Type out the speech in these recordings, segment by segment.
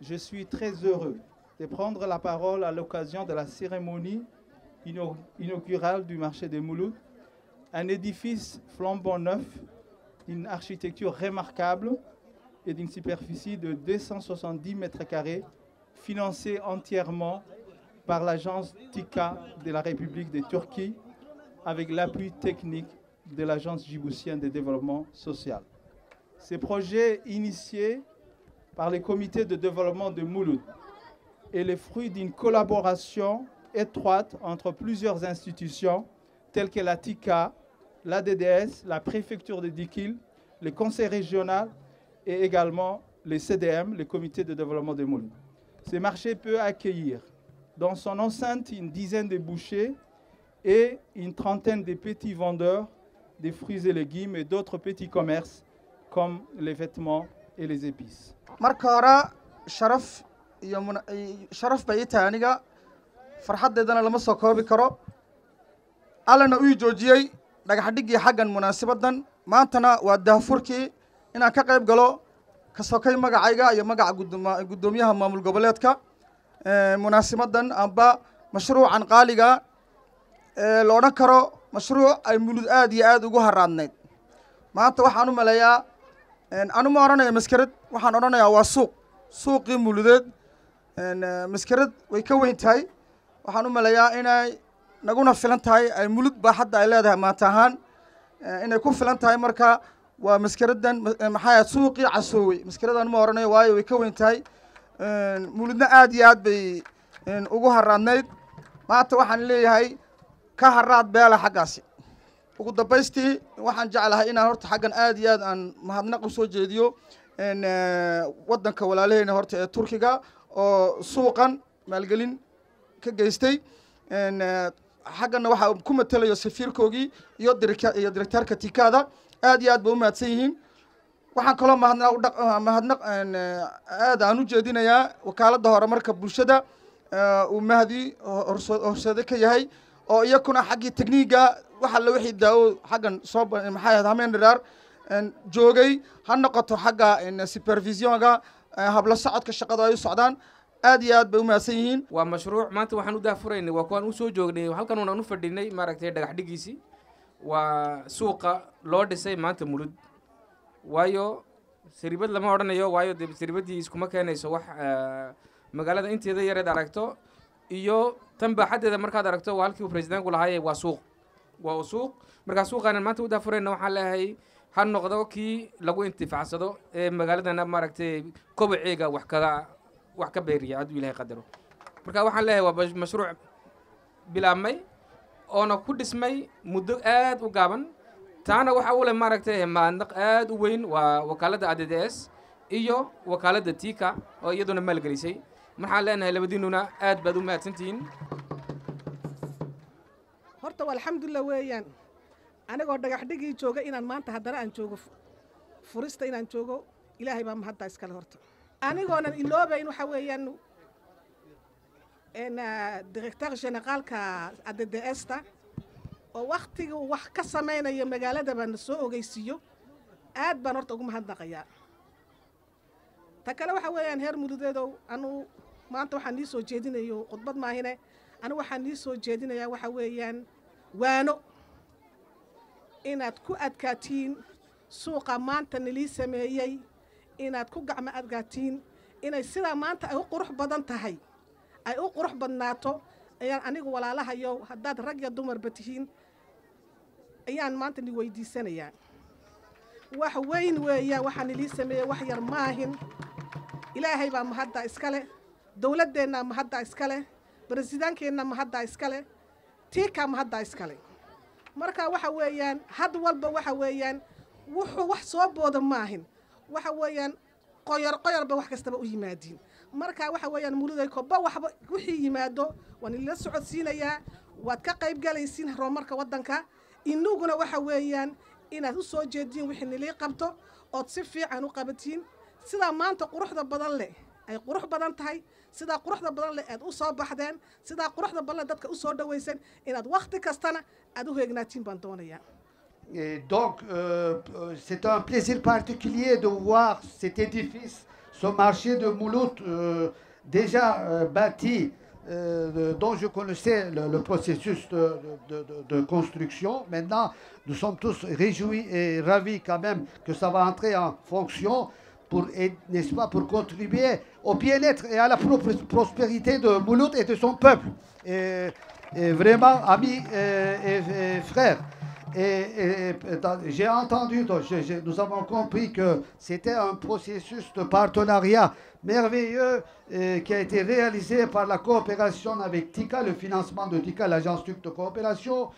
Je suis très heureux de prendre la parole à l'occasion de la cérémonie inaugurale du marché de Mouloud, un édifice flambant neuf, d'une architecture remarquable et d'une superficie de 270 mètres carrés, financé entièrement par l'agence TICA de la République de Turquie, avec l'appui technique de l'agence djiboutienne de développement social. Ces projets initiés par les comités de développement de Mouloud est le fruit d'une collaboration étroite entre plusieurs institutions telles que la TICA, la DDS, la préfecture de Dikil, le conseil régional et également les CDM, les comités de développement de Mouloud. Ce marché peut accueillir dans son enceinte une dizaine de bouchers et une trentaine de petits vendeurs de fruits et légumes et d'autres petits commerces comme les vêtements et les épices. marka hore sharaf bay tahay aniga farxadeedana lama soo koobi karo allana uu joojiyay dhagax dhigii xaggan munaasabadan maantana waa daahfurkii inaan ka qayb galo ka sokay magacayga iyo magaca gudoomiyaha maamul goboleedka munaasabadan amba mashruucan qaaliga la odhan karo mashruuc ay Mouloud aad iyo aad ugu haraadnayd maanta waxaan u maleeyaa anu ma oranayo maskarad waxaan oranayaa waa suuqii Mouloudeed maskarad way ka weyn tahay waxaan u maleeyaa inay naguna filan tahay ay Mouloud baa hadda ay leedahay maanta ahaan inay ku filan tahay marka waa maskaradan maxay suuqii Casoowey maskaradan ma oranayo waayo way ka weyn tahay Mouloudna aad iyo aad bay ugu haraadnayd maanta waxaan leeyahay ka haraad beela xaggaasi ugu dambaystii waxaan jeclahay inaan horta xaggan aad iyo aad aan mahadnaq u soo jeediyo waddanka walaalahayna horta ee Turkiga oo suuqan maalgelin ka geystay xaggana waxa ku matalayo safiirkoogii iyo directorka TICA-da aad iyo aad bay u mahadsan yihiin waxaan kaloo mahadnaq aad aan u jeedinayaa wakaaladda horumarka bulshada uu Mahdi horseede ka yahay oo iyakuna xaggii tekniiga waxa la wixii daawo xaggan soo maxay hameen dhar joogay ha noqoto xagga supervisionka habla socodka shaqada ay u socdaan aad iyo aad bay u mahadsan yihiin waa mashruuc maanta waxaan u daafuraynay waa kuwan u soo joognay halkan aan u fadhinay maaragtay dhagax dhigiisi waa suuqa loo dhisay maanta Mouloud waayo siribad lama oranayo waayo siribadii iskuma keenayso wax magaalada inteeda yareed aragto iyo tan baaxadeeda markaad aragto waa halkii presidentku lahaayay waa suuq marka suuqana maanta u daafurayna waxaan leeyahay ha noqdo kii lagu intifaacsado ee magaaladana maaragtay kobaceega wax ka beeriya haduu Ilaahay qadaro marka waxaan leeyahay waa mashruuc bilaabmay oo ku dhismay muddo aad u gaaban taana waxa uu leeyahay maaragtay maandaq aad u weyn waa wakaaladda ADDS iyo wakaaladda TICA oo iyaduna maalgelisay maxaan leenahay labadiinuna aad baad u mahadsantihiin horta alxamdulillah weeyaan anigoo dhagax dhigii jooga inaan maanta haddana aan joogo furista inaan joogo ilaahay baa mahadda iskale horta anigoonan iloobayn waxa weeyaan director generaalka ADDS-ta oo waqtiga wax ka sameynaya magaalada baan soo ogeysiyo aad baan horta ugu mahadnaqayaa ta kale waxa weeyaan heer Mouloudeedow anu maanta waxaan ii soo jeedinayo khudbad maahine anu waxaan ii soo jeedinayaa waxa weeyaan waano inaad ku adkaatiin suuqa maanta nilii sameeyay inaad ku gacmo adkaatiin inay sida maanta ay u qurux badan tahay ay u qurux badnaato ayaan anigu walaalahayo haddaad rag iyo dumarba tihiin ayaan maanta ni weydiisanayaa wax weyn weeyaa waxaan nilii sameeyay wax yar maahin ilaahay baa mahadda iskale dawladdeena mahadda iskale presidentkeena mahadda iskale TICA mahadda iskale marka waxa weeyaan had walba waxa weeyaan wuxuu wax soo booda maahin waxa weeyaan qoyar ba wax kastaba u yimaadin marka waxa weeyaan Moulouday koba waxba wixii yimaado waan ila socodsiinayaa waad ka qayb galaysiin horumarka waddanka inuguna waxa weeyaan inaad u soo jeedin wixii nilii qabto oo si fiican u qabatiin sida maanta quruxda badan leh ay qurux badan tahay sidaa quruxda badan leh aad u soo baxdeen sidaa quruxda badan dadka u soo dhawaysan inaad waqti kastana aad u heegnaatiin baan doonayaa. Et donc, c'est un plaisir particulier de voir cet édifice, ce marché de Mouloud déjà bâti, dont je connaissais le processus de construction. Maintenant, nous sommes tous réjouis et ravis quand même que ça va entrer en fonction pour, n'est-ce pas, pour contribuer au bien-être et à la prospérité de Mouloud et de son peuple. Et vraiment, amis et frères. Et j'ai entendu, donc nous avons compris que c'était un processus de partenariat merveilleux qui a été réalisé par la coopération avec TICA, le financement de TICA, l'agence turque de coopération,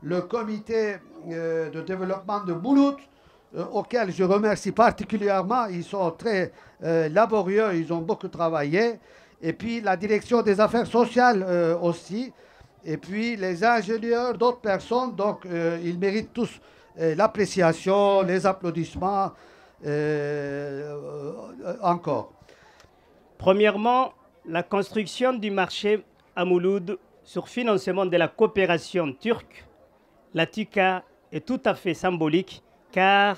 le comité de développement de Mouloud, auquel je remercie particulièrement. Ils sont très laborieux, ils ont beaucoup travaillé. Et puis la direction des affaires sociales aussi. Et puis les ingénieurs, d'autres personnes, donc ils méritent tous l'appréciation, les applaudissements encore. Premièrement, la construction du marché à Mouloud sur financement de la coopération turque, la TICA, est tout à fait symbolique car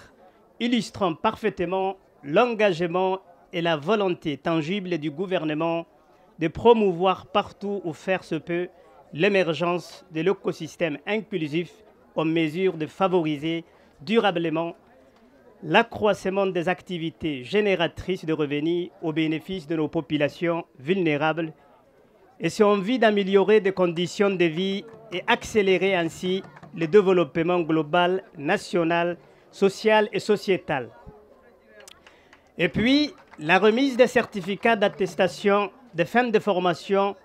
illustrant parfaitement l'engagement et la volonté tangible du gouvernement de promouvoir partout où faire se peut l'émergence de l'écosystème inclusif en mesure de favoriser durablement l'accroissement des activités génératrices de revenus au bénéfice de nos populations vulnérables et c'est en vue d'améliorer des conditions de vie et accélérer ainsi le développement global, national, social et sociétal. Et puis, la remise des certificats d'attestation de fin de formation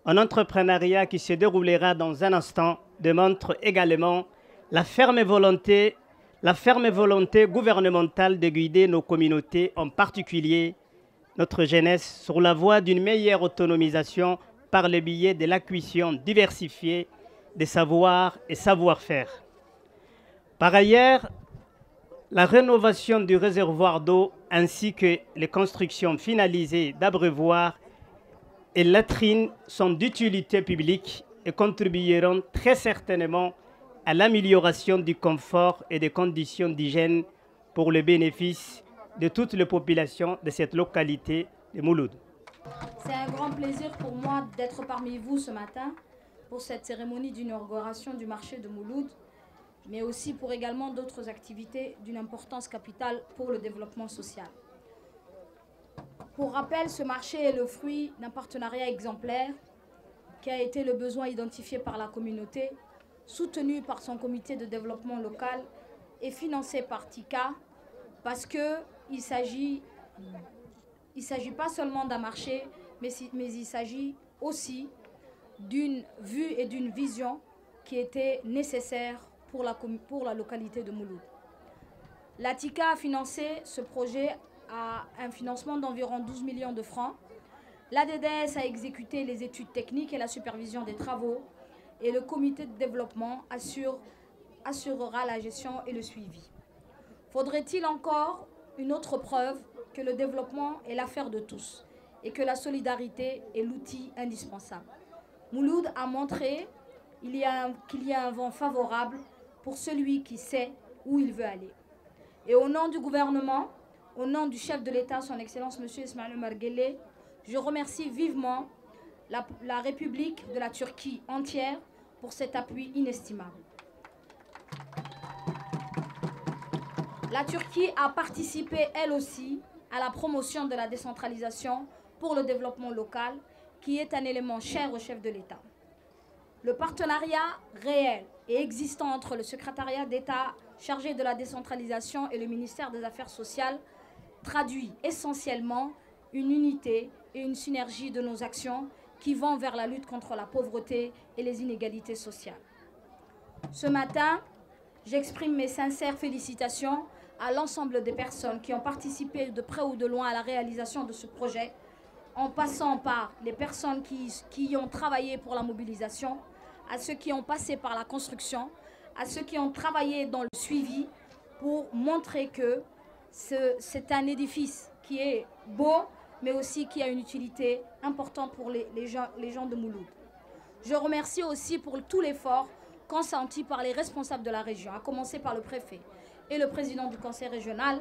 en entrepreneuriat qui se déroulera dans un instant démontre également la ferme volonté gouvernementale de guider nos communautés, en particulier notre jeunesse, sur la voie d'une meilleure autonomisation par le biais de l'acquisition diversifiée des savoirs et savoir-faire. Par ailleurs, la rénovation du réservoir d'eau ainsi que les constructions finalisées d'abreuvoirs et latrines sont d'utilité publique et contribueront très certainement à l'amélioration du confort et des conditions d'hygiène pour le bénéfice de toutes les populations de cette localité de Mouloud. C'est un grand plaisir pour moi d'être parmi vous ce matin pour cette cérémonie d'inauguration du marché de Mouloud, mais aussi pour également d'autres activités d'une importance capitale pour le développement social. Pour rappel, ce marché est le fruit d'un partenariat exemplaire qui a été le besoin identifié par la communauté, soutenu par son comité de développement local et financé par TICA, parce qu'il ne s'agit pas seulement d'un marché, mais il s'agit aussi d'une vue et d'une vision qui était nécessaire pour la localité de Mouloud. La TICA a financé ce projet à un financement d'environ 12 millions de francs. L'ADDS a exécuté les études techniques et la supervision des travaux et le comité de développement assurera la gestion et le suivi. Faudrait-il encore une autre preuve que le développement est l'affaire de tous et que la solidarité est l'outil indispensable? Mouloud a montré qu'il y a un vent favorable pour celui qui sait où il veut aller. Et au nom du gouvernement, au nom du chef de l'État, son Excellence M. Ismail Omar Guelleh, je remercie vivement la République de la Turquie entière pour cet appui inestimable. La Turquie a participé, elle aussi, à la promotion de la décentralisation pour le développement local, qui est un élément cher au chef de l'État. Le partenariat réel et existant entre le secrétariat d'État chargé de la décentralisation et le ministère des Affaires sociales traduit essentiellement une unité et une synergie de nos actions qui vont vers la lutte contre la pauvreté et les inégalités sociales. Ce matin, j'exprime mes sincères félicitations à l'ensemble des personnes qui ont participé de près ou de loin à la réalisation de ce projet, en passant par les personnes qui ont travaillé pour la mobilisation, à ceux qui ont passé par la construction, à ceux qui ont travaillé dans le suivi pour montrer que c'est un édifice qui est beau, mais aussi qui a une utilité importante pour les gens de Mouloud. Je remercie aussi pour tout l'effort consenti par les responsables de la région, à commencer par le préfet et le président du conseil régional,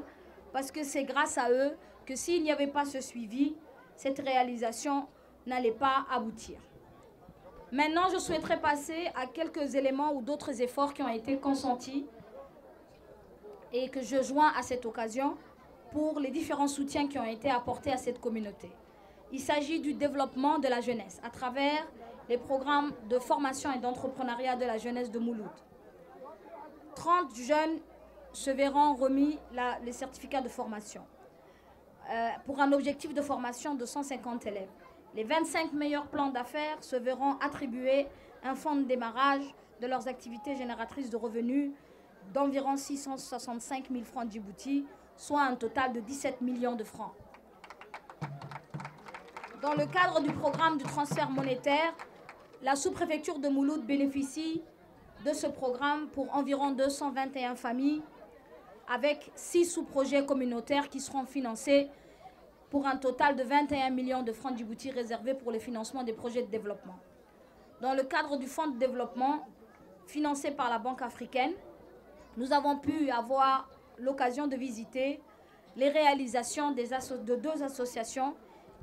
parce que c'est grâce à eux que s'il n'y avait pas ce suivi, cette réalisation n'allait pas aboutir. Maintenant, je souhaiterais passer à quelques éléments ou d'autres efforts qui ont été consentis et que je joins à cette occasion pour les différents soutiens qui ont été apportés à cette communauté. Il s'agit du développement de la jeunesse à travers les programmes de formation et d'entrepreneuriat de la jeunesse de Mouloud. 30 jeunes se verront remis les certificats de formation pour un objectif de formation de 150 élèves. Les 25 meilleurs plans d'affaires se verront attribuer un fonds de démarrage de leurs activités génératrices de revenus d'environ 665 000 francs Djibouti, soit un total de 17 millions de francs. Dans le cadre du programme du transfert monétaire, la sous-préfecture de Mouloud bénéficie de ce programme pour environ 221 familles avec 6 sous-projets communautaires qui seront financés pour un total de 21 millions de francs Djibouti réservés pour le financement des projets de développement. Dans le cadre du fonds de développement financé par la Banque africaine, nous avons pu avoir l'occasion de visiter les réalisations de 2 associations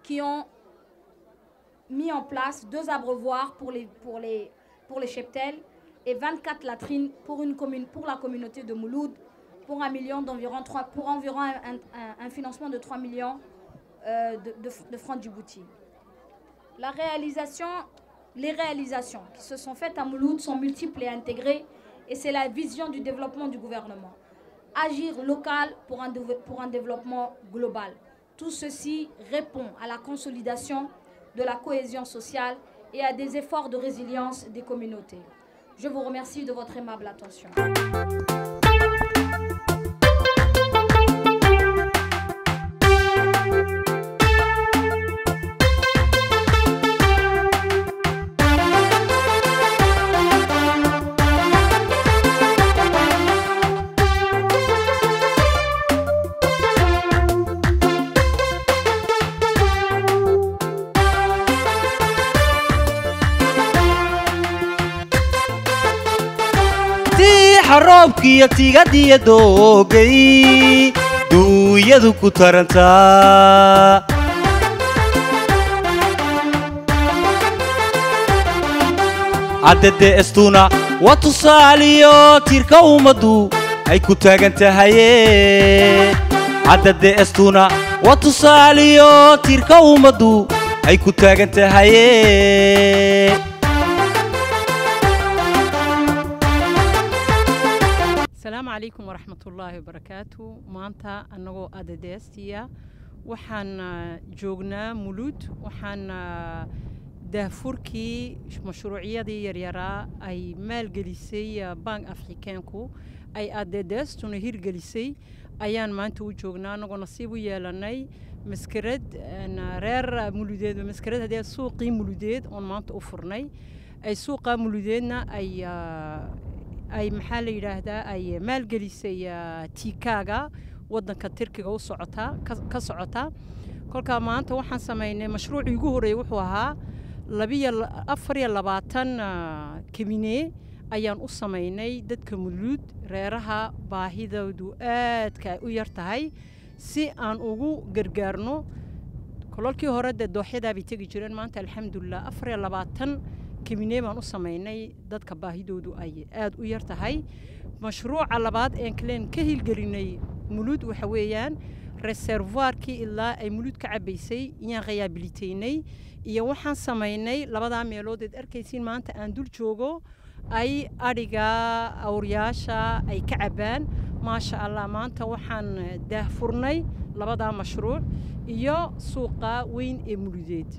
qui ont mis en place 2 abreuvoirs pour les cheptels et 24 latrines pour la communauté de Mouloud pour environ un financement de 3 millions de francs Djibouti. Les réalisations qui se sont faites à Mouloud sont multiples et intégrées et c'est la vision du développement du gouvernement. Agir local pour un développement global. Tout ceci répond à la consolidation de la cohésion sociale et à des efforts de résilience des communautés. Je vous remercie de votre aimable attention. roobkiyo tigadiyo doogay duuyadu ku tarantaa caddade estuna waa tusaaliyo tiirka ummadu ay ku taagan tahaye caddade estuna waa tusaaliyo tiirka ummadu ay ku taagan tahaye السلام عليكم ورحمة الله وبركاته مانتا أنغو أداديستيا وحان جوغنا مولود وحان دافوركي مشروعية دي يريرا أي مال جليسي بانك أفريكانكو أي أداديست ونهير جليسي أيان مانتو جوغنا نغو نصيبو يالاناي مسكرد رير مولوديد ومسكرد هدي سوقي مولوديد ون مانتو أفرناي أي سوقا مولوديدنا أي محل يراهدا أي مال جليسي تيكاغا ودن كتركي أو صعتا كصعتا كل كمان توحن سمينا مشروع يجوري وحوها لبي أفري اللباتن كمينة أيان أصمينا دت كمولود ريرها باهيدا ودوات كأويرتهاي سي أن أوجو جرجرنو كل كي هرد الدوحيدا بتيجي جرين مانت الحمد لله أفري اللباتن كمينة ما نصمينا دت كباهيدا ودو أي آد أويرتهاي مشروع اللبات إن كلين كهيل جريني مولود وحويان ريسيرفواركي إلا أي مولود كعبيسي إيان غيابيليتيني iyo waxaan sameynay labada meelood ee arkaysiin maanta aan dul joogo ay ariga awriyaasha ay ka cabaan ma sha Allah maanta waxaan daahfurnay labada mashruuc iyo suuqa weyn ee muludeed